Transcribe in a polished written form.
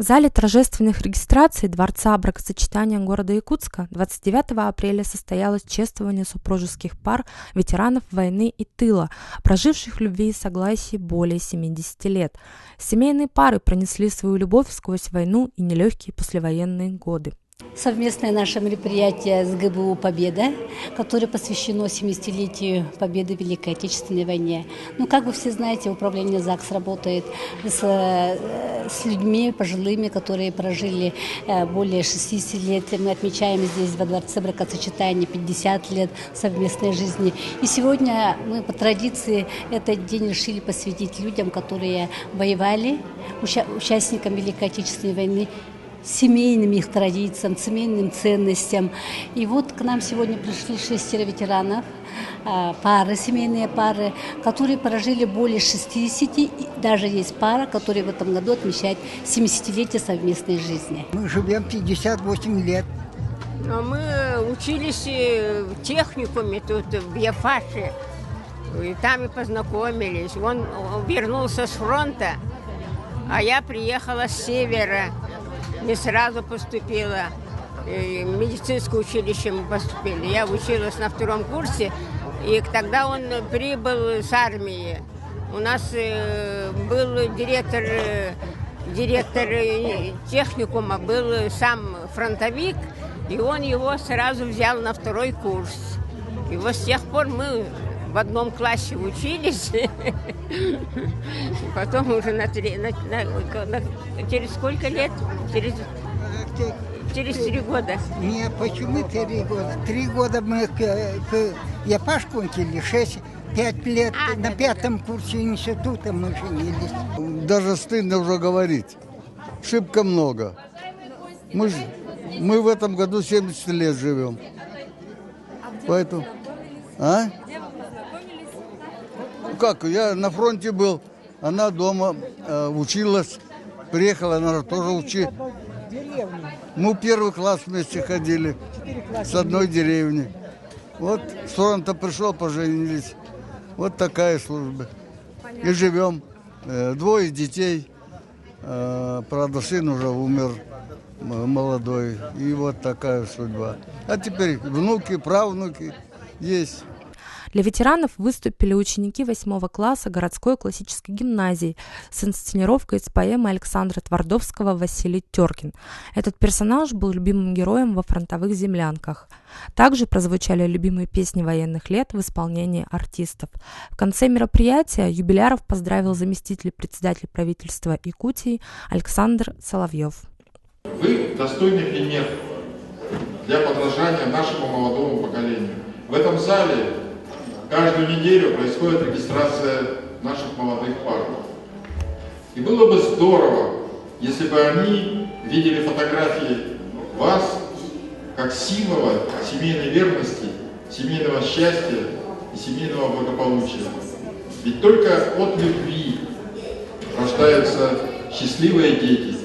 В зале торжественных регистраций Дворца бракосочетания города Якутска 29 апреля состоялось чествование супружеских пар ветеранов войны и тыла, проживших в любви и согласии более 70 лет. Семейные пары пронесли свою любовь сквозь войну и нелегкие послевоенные годы. Совместное наше мероприятие с ГБУ «Победа», которое посвящено 70-летию победы в Великой Отечественной войне. Как вы все знаете, управление ЗАГС работает с людьми пожилыми, которые прожили более 60 лет. Мы отмечаем здесь во Дворце бракосочетания 50 лет совместной жизни. И сегодня мы по традиции этот день решили посвятить людям, которые воевали, участникам Великой Отечественной войны, семейным их традициям, семейным ценностям. И вот к нам сегодня пришли 6 ветеранов, пары, семейные пары, которые прожили более 60, и даже есть пара, которая в этом году отмечает 70-летие совместной жизни. Мы живем 58 лет. Но мы учились в техникуме тут, в Яфаше, и там и познакомились. Он вернулся с фронта, а я приехала с севера. Не сразу поступила, в медицинское училище мы поступили. Я училась на 2-м курсе, и тогда он прибыл с армии. У нас был директор техникума, был сам фронтовик, и он его сразу взял на 2-й курс. И вот с тех пор мы в одном классе учились, потом уже через сколько лет? Через 3 года. Нет, почему 3 года? 3 года мы Япашку учили, 5 лет на 5-м курсе института мы женились. Даже стыдно уже говорить. Шибко много. Мы в этом году 70 лет живем. Поэтому... Как? Я на фронте был, она дома училась, приехала, она тоже училась. Мы в 1 класс вместе ходили, с одной деревни. Вот с фронта пришел, поженились. Вот такая служба. И живем. 2 детей. Правда, сын уже умер молодой. И вот такая судьба. А теперь внуки, правнуки есть. Для ветеранов выступили ученики 8 класса городской классической гимназии с инсценировкой из поэмы Александра Твардовского «Василий Теркин». Этот персонаж был любимым героем во фронтовых землянках. Также прозвучали любимые песни военных лет в исполнении артистов. В конце мероприятия юбиляров поздравил заместитель председателя правительства Якутии Александр Соловьев. Вы достойный пример для подражания нашему молодому поколению. В этом зале каждую неделю происходит регистрация наших молодых пар. И было бы здорово, если бы они видели фотографии вас как символа семейной верности, семейного счастья и семейного благополучия. Ведь только от любви рождаются счастливые дети.